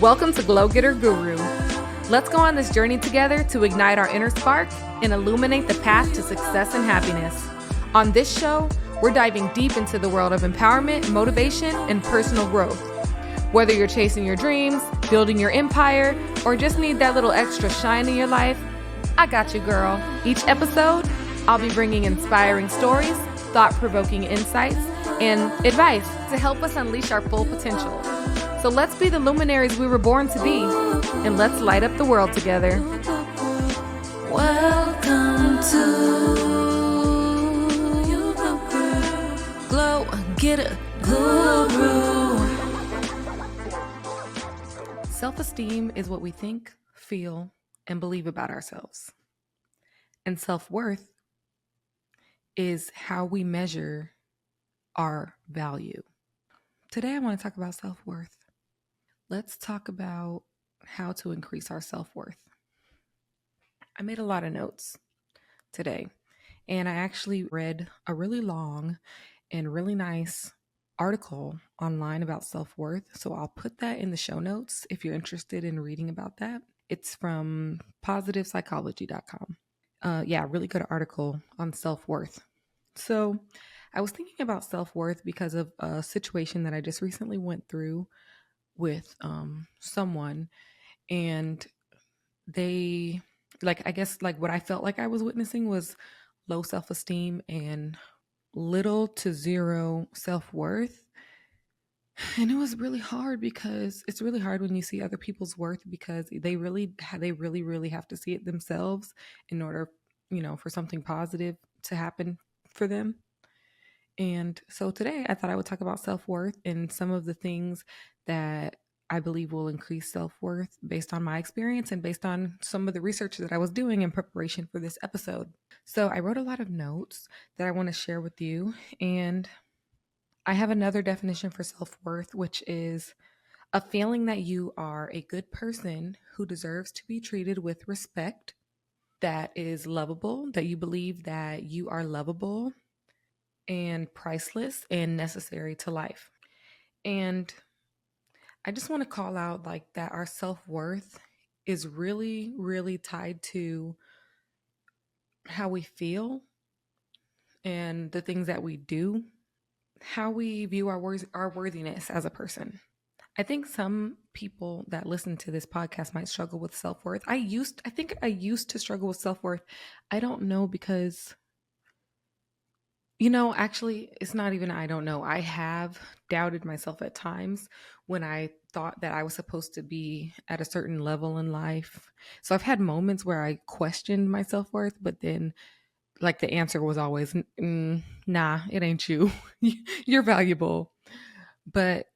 Welcome to Glow Getter Guru. Let's go on this journey together to ignite our inner spark and illuminate the path to success and happiness. On this show, we're diving deep into the world of empowerment, motivation, and personal growth. Whether you're chasing your dreams, building your empire, or just need that little extra shine in your life, I got you, girl. Each episode, I'll be bringing inspiring stories, thought-provoking insights, and advice to help us unleash our full potential. So let's be the luminaries we were born to be, and let's light up the world together. Welcome to Glow Getter Guru. Self-esteem is what we think, feel, and believe about ourselves. And self-worth is how we measure our value. Today, I want to talk about self-worth. Let's talk about how to increase our self-worth. I made a lot of notes today, and I actually read a really long and really nice article online about self-worth. So I'll put that in the show notes if you're interested in reading about that. It's from positivepsychology.com. Really good article on self-worth. So I was thinking about self-worth because of a situation that I just recently went through with someone, and they, what I felt like I was witnessing was low self-esteem and little to zero self-worth. And it was really hard because it's really hard when you see other people's worth, because they really have to see it themselves in order, for something positive to happen for them. And so today I thought I would talk about self-worth and some of the things that I believe will increase self-worth based on my experience and based on some of the research that I was doing in preparation for this episode. So I wrote a lot of notes that I want to share with you. And I have another definition for self-worth, which is a feeling that you are a good person who deserves to be treated with respect, that is lovable, that you believe that you are lovable and priceless and necessary to life. And I just want to call out that our self-worth is really, really tied to how we feel and the things that we do, how we view our worthiness as a person. I think some people that listen to this podcast might struggle with self-worth. I think I used to struggle with self-worth. I don't know, because actually, it's not even I don't know. I have doubted myself at times when I thought that I was supposed to be at a certain level in life. So I've had moments where I questioned my self-worth, but then the answer was always, nah, it ain't you. You're valuable. But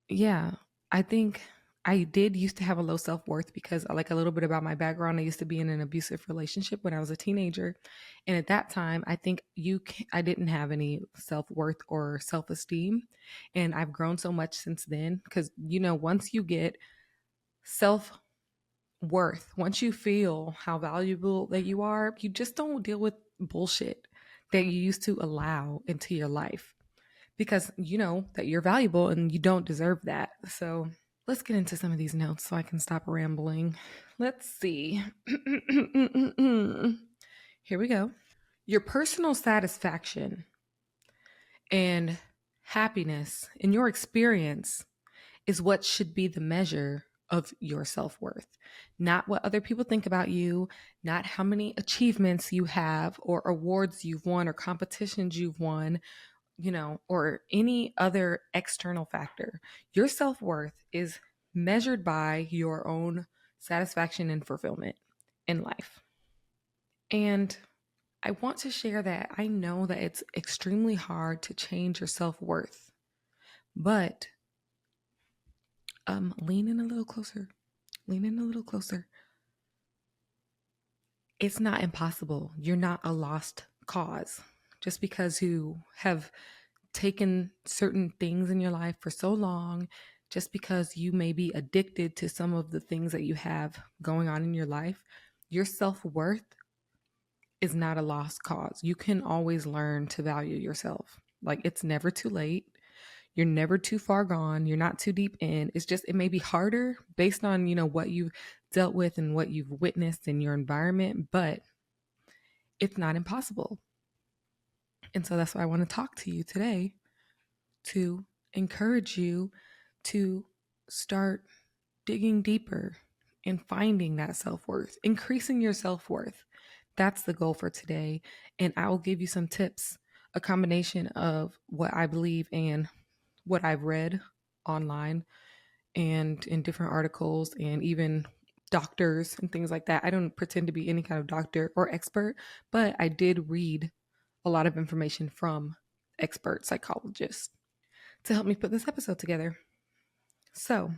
yeah, I think I did used to have a low self-worth because, a little bit about my background, I used to be in an abusive relationship when I was a teenager. And at that time, I think I didn't have any self-worth or self-esteem. And I've grown so much since then because, once you get self-worth, once you feel how valuable that you are, you just don't deal with bullshit that you used to allow into your life, because you know that you're valuable and you don't deserve that. So let's get into some of these notes so I can stop rambling. Let's see. Here we go. Your personal satisfaction and happiness in your experience is what should be the measure of your self-worth, not what other people think about you, not how many achievements you have or awards you've won or competitions you've won, or any other external factor. Your self-worth is measured by your own satisfaction and fulfillment in life. And I want to share that I know that it's extremely hard to change your self-worth, but lean in a little closer. It's not impossible. You're not a lost cause. Just because you have taken certain things in your life for so long, just because you may be addicted to some of the things that you have going on in your life, your self-worth is not a lost cause. You can always learn to value yourself. It's never too late. You're never too far gone. You're not too deep in. It's just, it may be harder based on, what you've dealt with and what you've witnessed in your environment, but it's not impossible. And so that's why I want to talk to you today, to encourage you to start digging deeper and finding that self worth, increasing your self worth. That's the goal for today. And I will give you some tips, a combination of what I believe and what I've read online and in different articles and even doctors and things like that. I don't pretend to be any kind of doctor or expert, but I did read a lot of information from expert psychologists to help me put this episode together. So,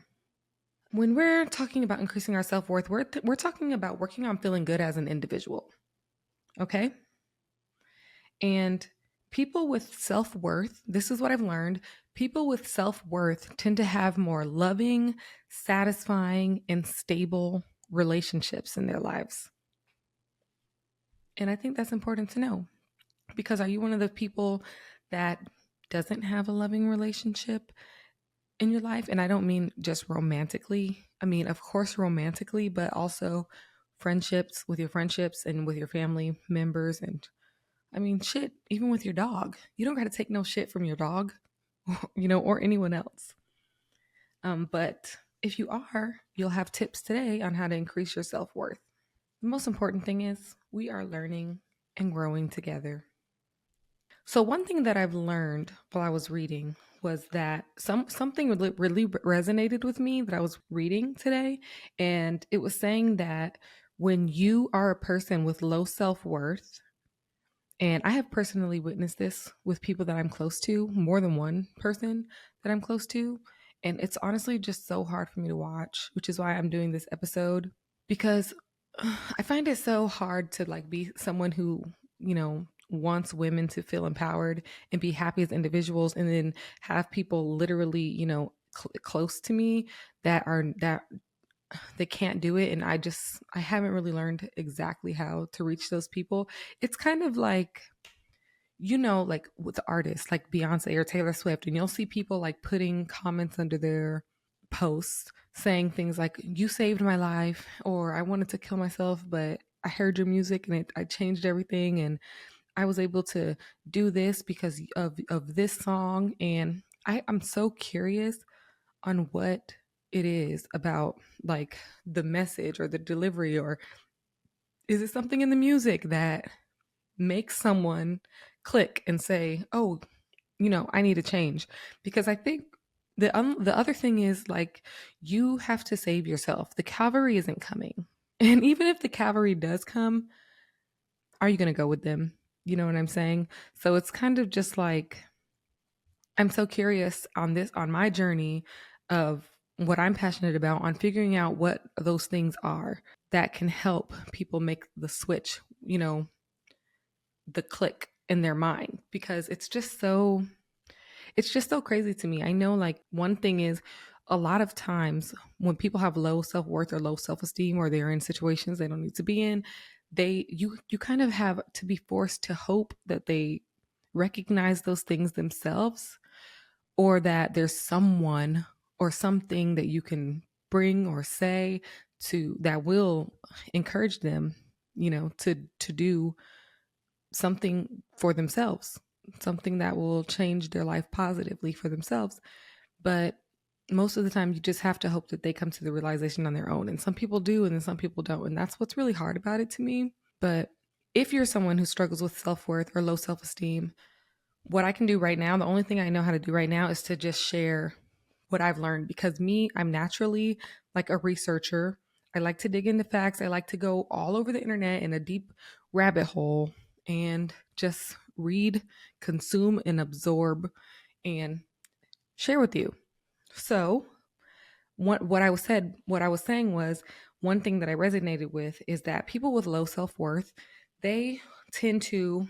when we're talking about increasing our self worth, we're talking about working on feeling good as an individual. Okay. And people with self worth, this is what I've learned, people with self worth tend to have more loving, satisfying, and stable relationships in their lives. And I think that's important to know, because are you one of the people that doesn't have a loving relationship in your life? And I don't mean just romantically. I mean, of course, romantically, but also friendships, with your friendships and with your family members. And I mean, shit, even with your dog. You don't got to take no shit from your dog, or anyone else. But if you are, you'll have tips today on how to increase your self worth. The most important thing is we are learning and growing together. So one thing that I've learned while I was reading was that something really resonated with me that I was reading today, and it was saying that when you are a person with low self-worth, and I have personally witnessed this with people that I'm close to, more than one person that I'm close to, and it's honestly just so hard for me to watch, which is why I'm doing this episode, because I find it so hard to like be someone who, wants women to feel empowered and be happy as individuals, and then have people literally, close to me that they can't do it. And I haven't really learned exactly how to reach those people. It's kind of like, like with the artists like Beyonce or Taylor Swift, and you'll see people like putting comments under their posts saying things like, "You saved my life," or "I wanted to kill myself, but I heard your music and I changed everything, and I was able to do this because of this song." And I'm so curious on what it is about, like the message or the delivery, or is it something in the music that makes someone click and say, "Oh, I need to change." Because I think the other thing is, like, you have to save yourself. The cavalry isn't coming. And even if the cavalry does come, are you going to go with them? You know what I'm saying? So it's kind of just like, I'm so curious on my journey of what I'm passionate about, on figuring out what those things are that can help people make the switch, the click in their mind, because it's just so crazy to me. I know, like, one thing is, a lot of times when people have low self-worth or low self-esteem, or they're in situations they don't need to be in, you kind of have to be forced to hope that they recognize those things themselves, or that there's someone or something that you can bring or say to that will encourage them, to do something for themselves, something that will change their life positively for themselves. But most of the time, you just have to hope that they come to the realization on their own. And some people do, and then some people don't. And that's what's really hard about it to me. But if you're someone who struggles with self worth or low self esteem, what I can do right now, the only thing I know how to do right now is to just share what I've learned, because I'm naturally like a researcher. I like to dig into facts. I like to go all over the internet in a deep rabbit hole and just read, consume, and absorb and share with you. So, what I was saying was, one thing that I resonated with is that people with low self-worth, they tend to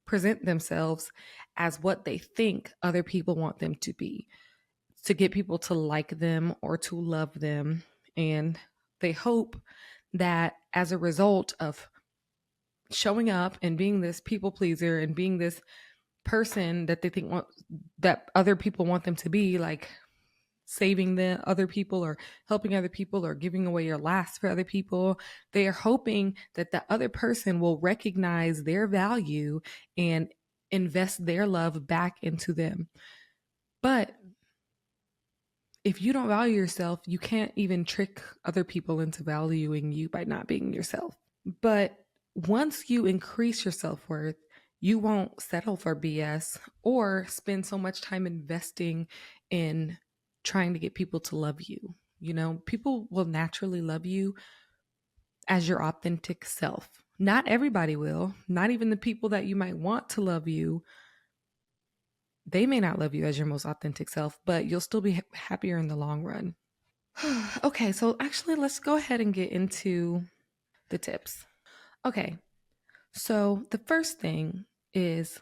present themselves as what they think other people want them to be, to get people to like them or to love them. And they hope that as a result of showing up and being this people pleaser and being this person that they think that other people want them to be, like saving the other people or helping other people or giving away your last for other people. They are hoping that the other person will recognize their value and invest their love back into them. But if you don't value yourself, you can't even trick other people into valuing you by not being yourself. But once you increase your self worth, you won't settle for BS or spend so much time investing in trying to get people to love you. You know, people will naturally love you as your authentic self. Not everybody will, not even the people that you might want to love you. They may not love you as your most authentic self, but you'll still be happier in the long run. Okay, so actually, let's go ahead and get into the tips. Okay, so the first thing is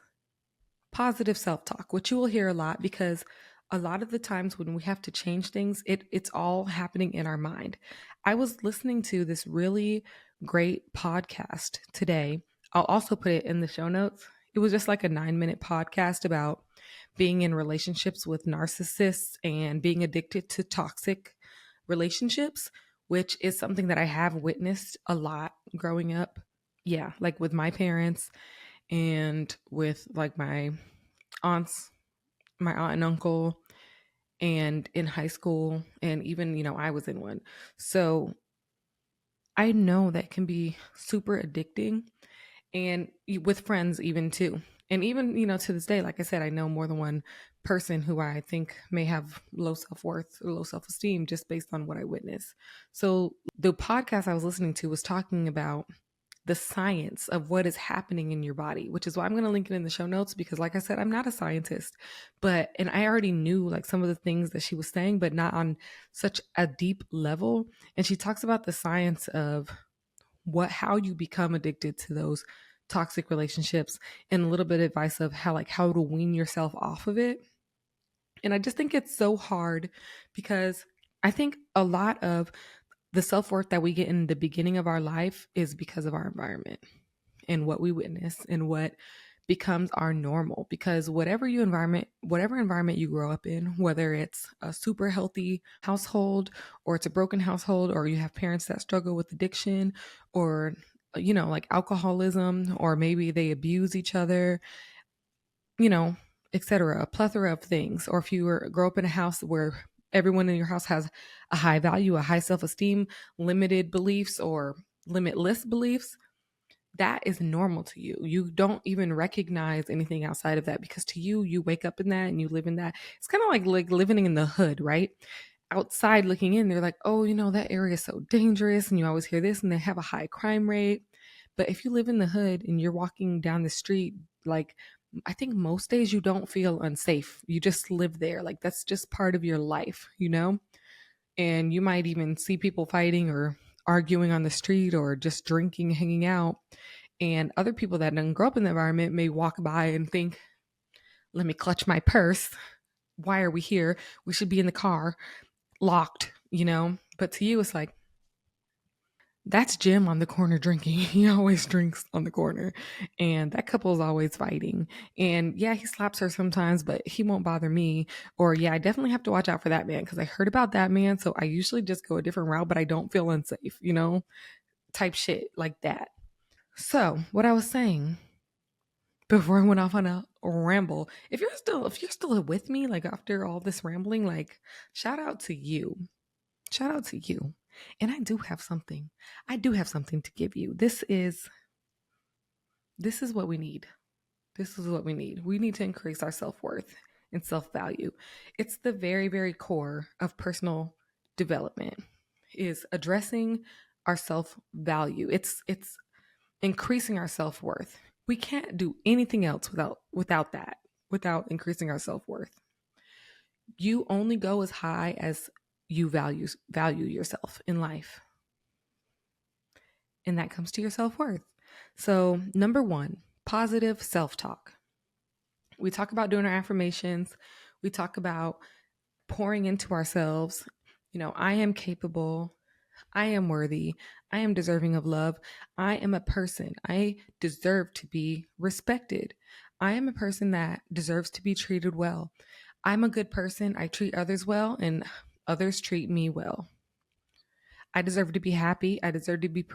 positive self-talk, which you will hear a lot because a lot of the times when we have to change things, it's all happening in our mind. I was listening to this really great podcast today. I'll also put it in the show notes. It was just like a 9-minute podcast about being in relationships with narcissists and being addicted to toxic relationships, which is something that I have witnessed a lot growing up. Yeah, like with my parents and with like aunts, my aunt and uncle, and in high school, and even, I was in one. So I know that can be super addicting and with friends, even too. And even, to this day, like I said, I know more than one person who I think may have low self worth or low self esteem just based on what I witnessed. So the podcast I was listening to was talking about the science of what is happening in your body, which is why I'm going to link it in the show notes because, like I said, I'm not a scientist, and I already knew like some of the things that she was saying, but not on such a deep level. And she talks about the science of how you become addicted to those toxic relationships and a little bit of advice of how to wean yourself off of it. And I just think it's so hard because I think a lot of the self-worth that we get in the beginning of our life is because of our environment and what we witness and what becomes our normal, because whatever environment you grow up in, whether it's a super healthy household or it's a broken household, or you have parents that struggle with addiction or like alcoholism, or maybe they abuse each other, etc., a plethora of things. Or if grow up in a house where everyone in your house has a high value, a high self-esteem, limited beliefs or limitless beliefs, that is normal to you. You don't even recognize anything outside of that because to you, you wake up in that and you live in that. It's kind of like living in the hood, right? Outside looking in, they're like, oh, that area is so dangerous. And you always hear this and they have a high crime rate. But if you live in the hood and you're walking down the street, like I think most days you don't feel unsafe. You just live there. Like that's just part of your life. And you might even see people fighting or arguing on the street or just drinking, hanging out. And other people that didn't grow up in the environment may walk by and think, let me clutch my purse. Why are we here? We should be in the car, locked. But to you, it's like, that's Jim on the corner drinking. He always drinks on the corner. And that couple is always fighting. And yeah, he slaps her sometimes, but he won't bother me. Or yeah, I definitely have to watch out for that man because I heard about that man. So I usually just go a different route, but I don't feel unsafe, type shit like that. So what I was saying before I went off on a ramble, if you're still with me, like after all this rambling, like shout out to you. Shout out to you. And I do have something. I do have something to give you. This is what we need. This is what we need. We need to increase our self-worth and self-value. It's the very, very core of personal development is addressing our self-value. It's increasing our self-worth. We can't do anything else without that, without increasing our self-worth. You only go as high as you value yourself in life. And that comes to your self-worth. So, number 1, positive self-talk. We talk about doing our affirmations. We talk about pouring into ourselves. I am capable. I am worthy. I am deserving of love. I am a person. I deserve to be respected. I am a person that deserves to be treated well. I'm a good person. I treat others well, and others treat me well. I deserve to be happy. I deserve to be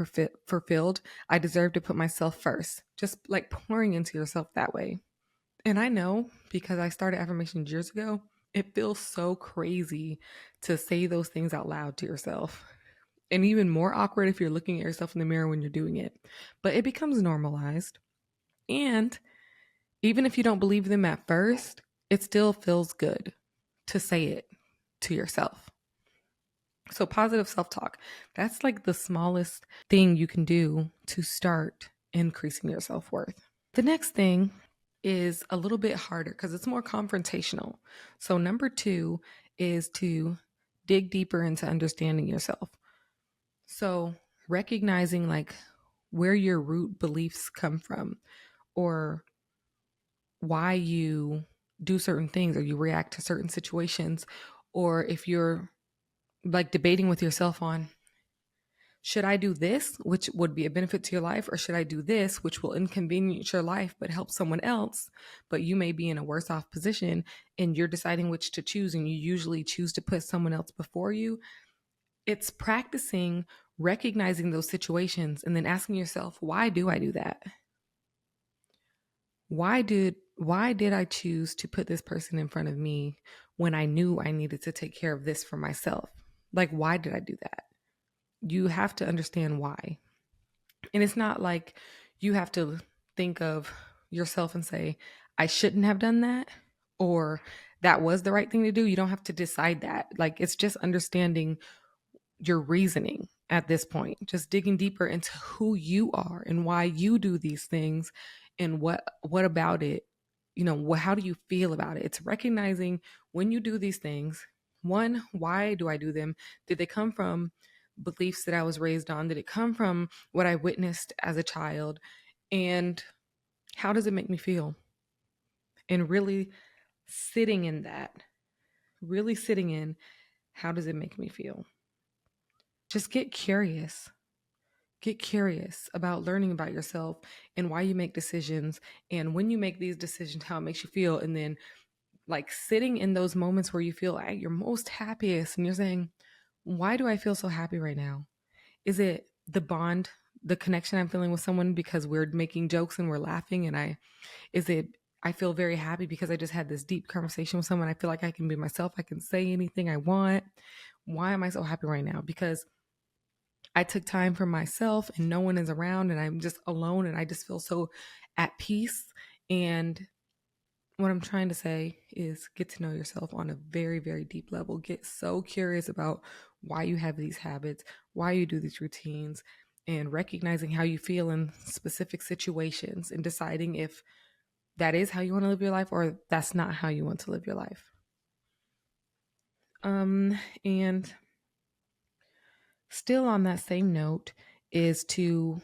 fulfilled. I deserve to put myself first. Just like pouring into yourself that way. And I know because I started affirmations years ago, it feels so crazy to say those things out loud to yourself. And even more awkward if you're looking at yourself in the mirror when you're doing it. But it becomes normalized. And even if you don't believe them at first, it still feels good to say it to yourself. So, positive self talk, that's like the smallest thing you can do to start increasing your self worth. The next thing is a little bit harder because it's more confrontational. So, number two is to dig deeper into understanding yourself. So, recognizing like where your root beliefs come from or why you do certain things or you react to certain situations, or if you're like debating with yourself on should I do this, which would be a benefit to your life, or should I do this, which will inconvenience your life but help someone else, but you may be in a worse off position and you're deciding which to choose, and you usually choose to put someone else before you. It's practicing recognizing those situations and then asking yourself, why do I do that? Why did I choose to put this person in front of me when I knew I needed to take care of this for myself? Like, why did I do that? You have to understand why. And it's not like you have to think of yourself and say, I shouldn't have done that, or that was the right thing to do. You don't have to decide that. Like, it's just understanding your reasoning at this point, just digging deeper into who you are and why you do these things and what about it, how do you feel about it? It's recognizing when you do these things, one, why do I do them? Did they come from beliefs that I was raised on? Did it come from what I witnessed as a child? And how does it make me feel? And really sitting in that, really sitting in how does it make me feel? Just get curious. Get curious about learning about yourself and why you make decisions, and when you make these decisions, how it makes you feel. And then, like, sitting in those moments where you feel at your most happiest and you're saying, why do I feel so happy right now? Is it the bond, the connection I'm feeling with someone because we're making jokes and we're laughing? And I feel very happy because I just had this deep conversation with someone. I feel like I can be myself. I can say anything I want. Why am I so happy right now? Because I took time for myself and no one is around and I'm just alone and I just feel so at peace. And what I'm trying to say is get to know yourself on a very, very deep level. Get so curious about why you have these habits, why you do these routines, and recognizing how you feel in specific situations and deciding if that is how you want to live your life or that's not how you want to live your life. And still on that same note is to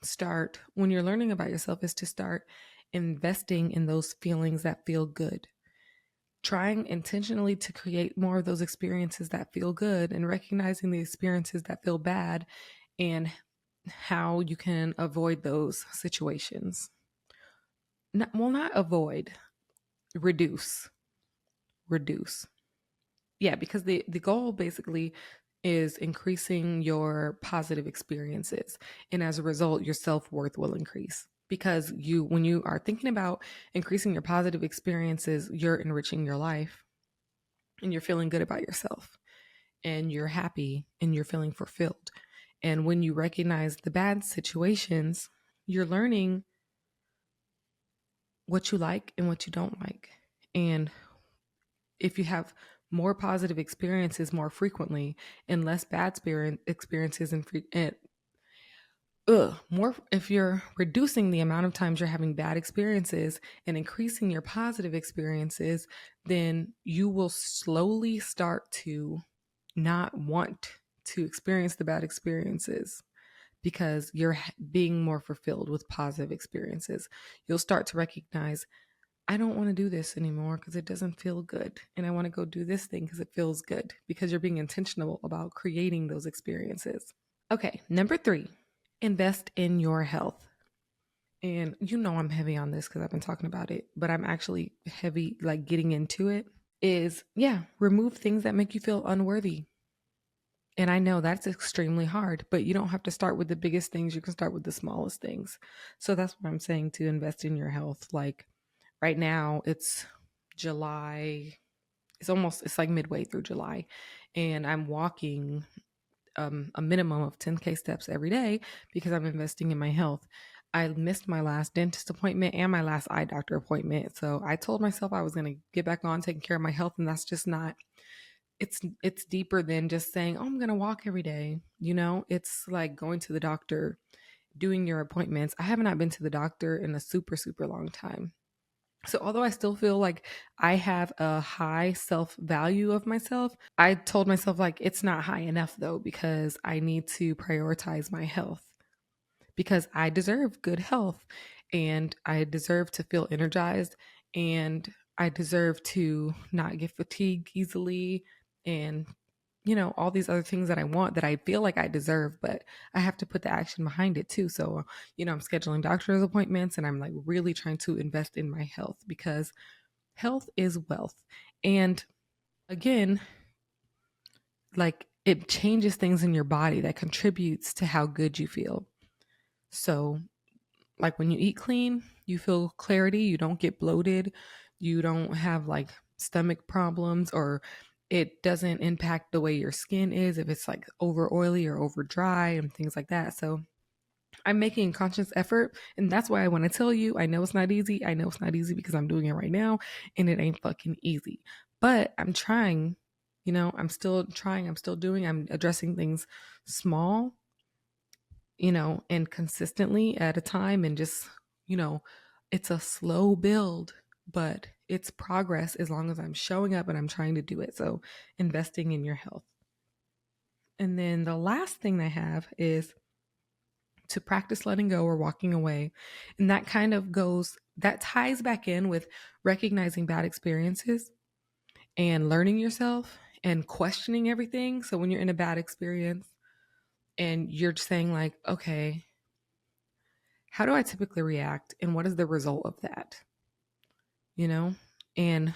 start, when you're learning about yourself, is to start investing in those feelings that feel good. Trying intentionally to create more of those experiences that feel good and recognizing the experiences that feel bad and how you can avoid those situations. Not avoid, reduce. Reduce. Yeah, because the goal basically is increasing your positive experiences, and as a result your self-worth will increase, because when you are thinking about increasing your positive experiences, you're enriching your life and you're feeling good about yourself and you're happy and you're feeling fulfilled. And when you recognize the bad situations, you're learning what you like and what you don't like. And if you have more positive experiences more frequently and less bad experiences more, if you're reducing the amount of times you're having bad experiences and increasing your positive experiences, then you will slowly start to not want to experience the bad experiences because you're being more fulfilled with positive experiences. You'll start to recognize, I don't want to do this anymore because it doesn't feel good. And I want to go do this thing because it feels good, because you're being intentional about creating those experiences. Okay, number 3, invest in your health. And I'm heavy on this because I've been talking about it, but I'm actually heavy, like getting into it. Is yeah, remove things that make you feel unworthy. And I know that's extremely hard, but you don't have to start with the biggest things. You can start with the smallest things. So that's what I'm saying, to invest in your health. Like right now, it's July. It's like midway through July, and I'm walking a minimum of 10K steps every day because I'm investing in my health. I missed my last dentist appointment and my last eye doctor appointment. So I told myself I was going to get back on taking care of my health. And that's just not, it's deeper than just saying, oh, I'm going to walk every day. It's like going to the doctor, doing your appointments. I have not been to the doctor in a super, super long time. So, although I still feel like I have a high self value of myself, I told myself, like, it's not high enough though, because I need to prioritize my health because I deserve good health and I deserve to feel energized and I deserve to not get fatigued easily and all these other things that I want that I feel like I deserve, but I have to put the action behind it too. So, I'm scheduling doctor's appointments and I'm like really trying to invest in my health because health is wealth. And again, like it changes things in your body that contributes to how good you feel. So, like when you eat clean, you feel clarity, you don't get bloated, you don't have like stomach problems, or it doesn't impact the way your skin is if it's like over oily or over dry and things like that. So I'm making a conscious effort. And that's why I want to tell you, I know it's not easy. I know it's not easy because I'm doing it right now and it ain't fucking easy. But I'm trying, I'm still trying, I'm still doing, I'm addressing things small, and consistently at a time and just, you know, it's a slow build, but it's progress as long as I'm showing up and I'm trying to do it. So investing in your health. And then the last thing I have is to practice letting go or walking away. And that ties back in with recognizing bad experiences and learning yourself and questioning everything. So when you're in a bad experience and you're saying, like, okay, how do I typically react and what is the result of that? You know? And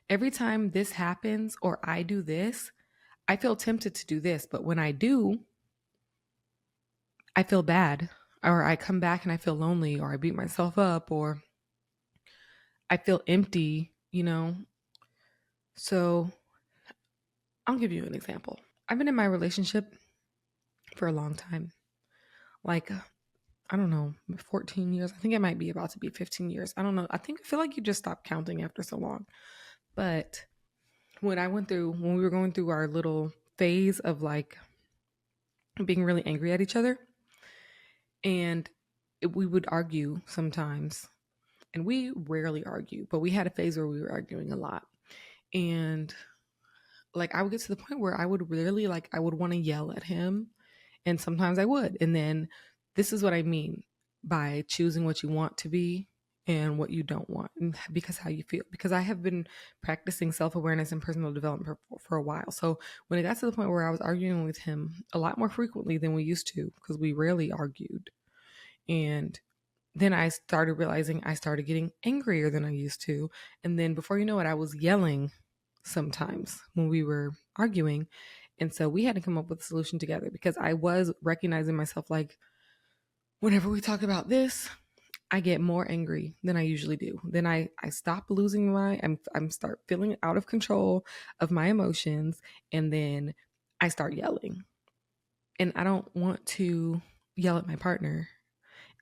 every time this happens or I do this, I feel tempted to do this. But when I do, I feel bad, or I come back and I feel lonely, or I beat myself up, or I feel empty. So I'll give you an example. I've been in my relationship for a long time. Like, I don't know, 14 years. I think it might be about to be 15 years. I don't know. I feel like you just stop counting after so long. But when we were going through our little phase of like being really angry at each other, and we would argue sometimes, and we rarely argue, but we had a phase where we were arguing a lot. And like I would get to the point where I would really I would want to yell at him, and sometimes I would. And then this is what I mean by choosing what you want to be and what you don't want, and because how you feel. Because I have been practicing self-awareness and personal development for a while. So when it got to the point where I was arguing with him a lot more frequently than we used to, because we rarely argued, and then I started realizing I started getting angrier than I used to. And then before you know it, I was yelling sometimes when we were arguing. And so we had to come up with a solution together because I was recognizing myself, like, whenever we talk about this, I get more angry than I usually do. Then I stop losing I'm start feeling out of control of my emotions, and then I start yelling. And I don't want to yell at my partner,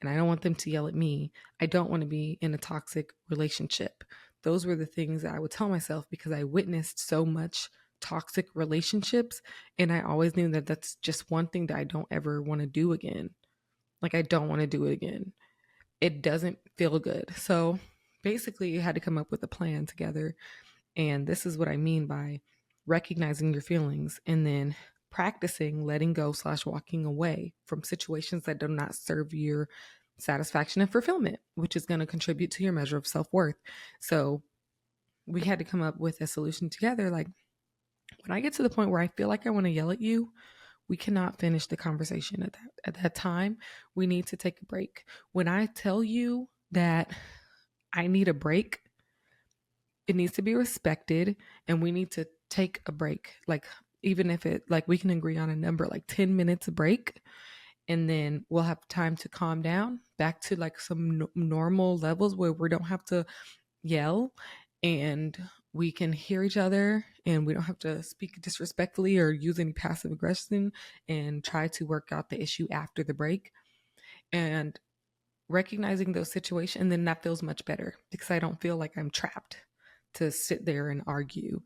and I don't want them to yell at me. I don't want to be in a toxic relationship. Those were the things that I would tell myself because I witnessed so much toxic relationships, and I always knew that that's just one thing that I don't ever want to do again. Like, I don't want to do it again. It doesn't feel good. So basically, you had to come up with a plan together. And this is what I mean by recognizing your feelings and then practicing letting go / walking away from situations that do not serve your satisfaction and fulfillment, which is going to contribute to your measure of self-worth. So we had to come up with a solution together. Like, when I get to the point where I feel like I want to yell at you, we cannot finish the conversation at that time. We need to take a break. When I tell you that I need a break, it needs to be respected, and we need to take a break. Like, even if it, like, we can agree on a number, like 10 minutes break, and then we'll have time to calm down back to like some normal levels where we don't have to yell, and we can hear each other, and we don't have to speak disrespectfully or use any passive aggression, and try to work out the issue after the break. And recognizing those situations, and then that feels much better because I don't feel like I'm trapped to sit there and argue,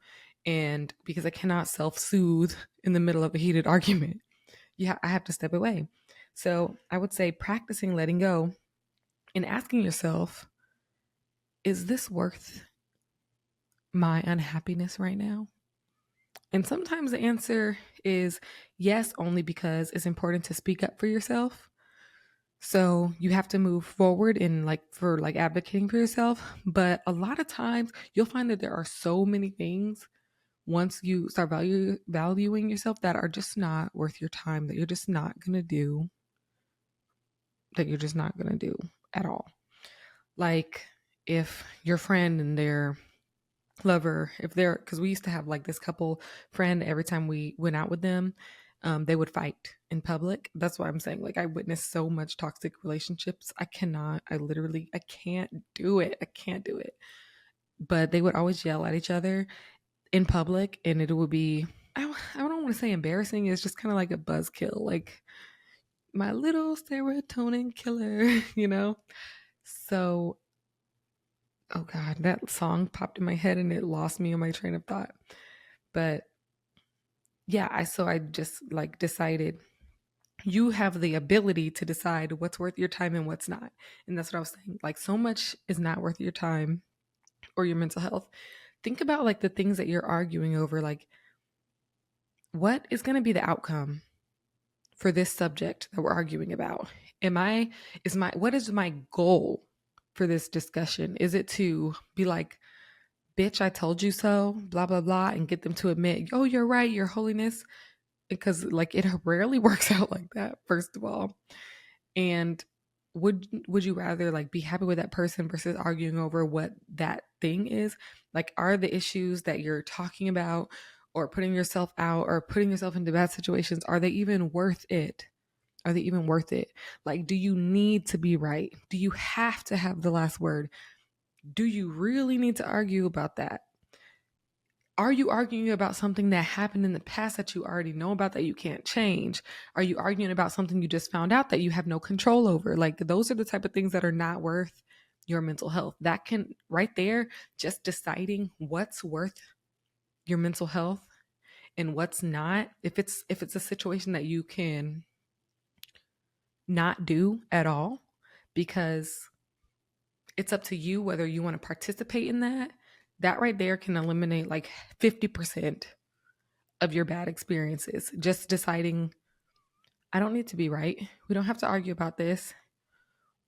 and because I cannot self-soothe in the middle of a heated argument. Yeah, I have to step away. So I would say practicing letting go and asking yourself, is this worth my unhappiness right now? And sometimes the answer is yes, only because it's important to speak up for yourself. So you have to move forward in like for like advocating for yourself. But a lot of times you'll find that there are so many things once you start valuing yourself that are just not worth your time, that you're just not going to do, that you're just not going to do at all. Like if your friend and their lover, if they're, because we used to have like this couple friend, every time we went out with them, they would fight in public. That's why I'm saying, like, I witnessed so much toxic relationships. I can't do it. I can't do it. But they would always yell at each other in public, and it would be, I don't want to say embarrassing. It's just kind of like a buzzkill, like my little serotonin killer, you know? So, oh God, that song popped in my head and it lost me on my train of thought. But yeah, I just like decided you have the ability to decide what's worth your time and what's not. And that's what I was saying. Like, so much is not worth your time or your mental health. Think about like the things that you're arguing over. Like, what is going to be the outcome for this subject that we're arguing about? What is my goal for this discussion? Is it to be like, bitch, I told you so, blah, blah, blah, and get them to admit, oh, you're right, your holiness? Because like it rarely works out like that, first of all. And would you rather like be happy with that person versus arguing over what that thing is? Like, are the issues that you're talking about or putting yourself out or putting yourself into bad situations, are they even worth it? Are they even worth it? Like, do you need to be right? Do you have to have the last word? Do you really need to argue about that? Are you arguing about something that happened in the past that you already know about that you can't change? Are you arguing about something you just found out that you have no control over? Like, those are the type of things that are not worth your mental health. That can, right there, just deciding what's worth your mental health and what's not. If it's a situation that you can not do at all, because it's up to you whether you want to participate in that. That right there can eliminate like 50% of your bad experiences. Just deciding, I don't need to be right. We don't have to argue about this.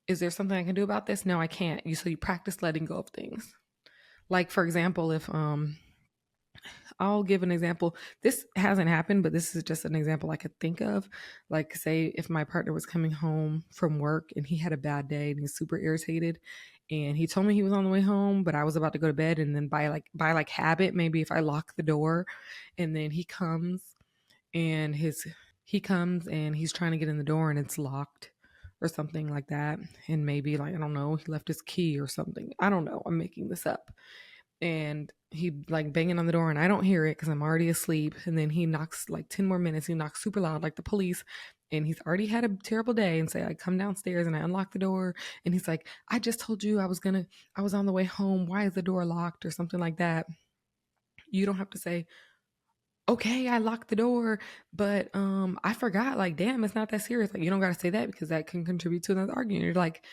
Is there something I can do about this? No, I can't. So you practice letting go of things. Like, for example, if I'll give an example. This hasn't happened, but this is just an example I could think of. Like, say if my partner was coming home from work and he had a bad day and he's super irritated, and he told me he was on the way home, but I was about to go to bed, and then by habit, maybe if I lock the door, and then and his he comes and he's trying to get in the door and it's locked or something like that, and maybe, like, I don't know, he left his key or something. I don't know. I'm making this up. And he like banging on the door and I don't hear it because I'm already asleep. And then he knocks like 10 more minutes. He knocks super loud like the police. And he's already had a terrible day. And say I come downstairs and I unlock the door. And he's like, I just told you I was on the way home. Why is the door locked? Or something like that. You don't have to say, okay, I locked the door, but I forgot. Like, damn, it's not that serious. Like, you don't gotta say that because that can contribute to another argument. You're like,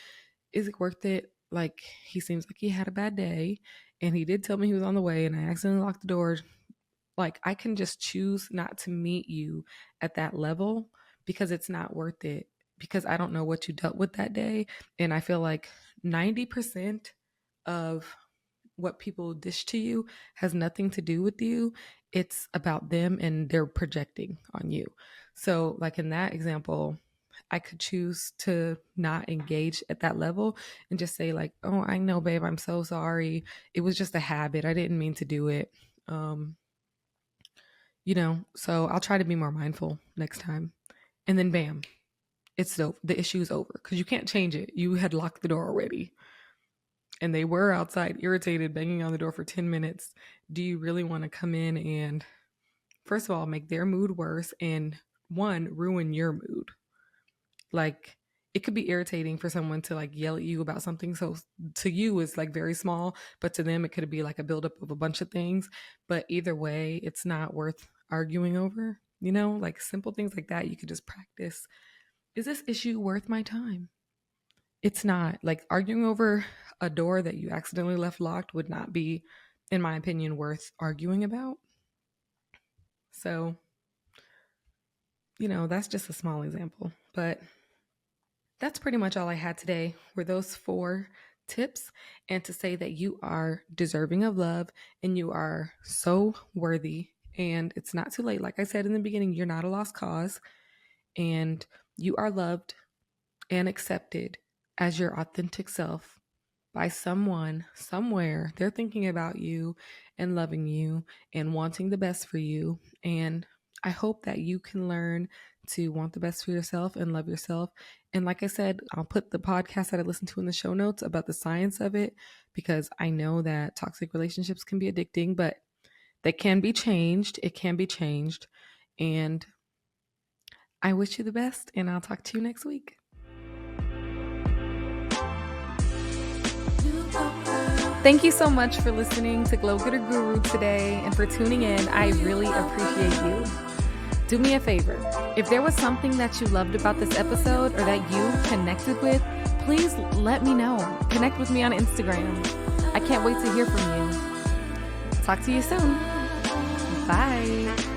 is it worth it? Like, he seems like he had a bad day, and he did tell me he was on the way, and I accidentally locked the door. Like, I can just choose not to meet you at that level because it's not worth it, because I don't know what you dealt with that day. And I feel like 90% of what people dish to you has nothing to do with you. It's about them and they're projecting on you. So, like in that example, I could choose to not engage at that level and just say, like, oh, I know, babe, I'm so sorry. It was just a habit. I didn't mean to do it. So I'll try to be more mindful next time. And then bam, the issue is over because you can't change it. You had locked the door already. And they were outside irritated, banging on the door for 10 minutes. Do you really want to come in and, first of all, make their mood worse and one, ruin your mood? Like, it could be irritating for someone to like yell at you about something. So to you, it's like very small, but to them, it could be like a buildup of a bunch of things. But either way, it's not worth arguing over, like simple things like that. You could just practice. Is this issue worth my time? It's not. Like arguing over a door that you accidentally left locked would not be, in my opinion, worth arguing about. So, that's just a small example, but that's pretty much all I had today were those 4 tips, and to say that you are deserving of love and you are so worthy, and it's not too late. Like I said in the beginning, you're not a lost cause, and you are loved and accepted as your authentic self by someone somewhere. They're thinking about you and loving you and wanting the best for you. And I hope that you can learn to want the best for yourself and love yourself. And like I said, I'll put the podcast that I listened to in the show notes about the science of it, because I know that toxic relationships can be addicting, but they can be changed. It can be changed. And I wish you the best, and I'll talk to you next week. Thank you so much for listening to Glow Getter Guru today and for tuning in. I really appreciate you. Do me a favor. If there was something that you loved about this episode or that you connected with, please let me know. Connect with me on Instagram. I can't wait to hear from you. Talk to you soon. Bye.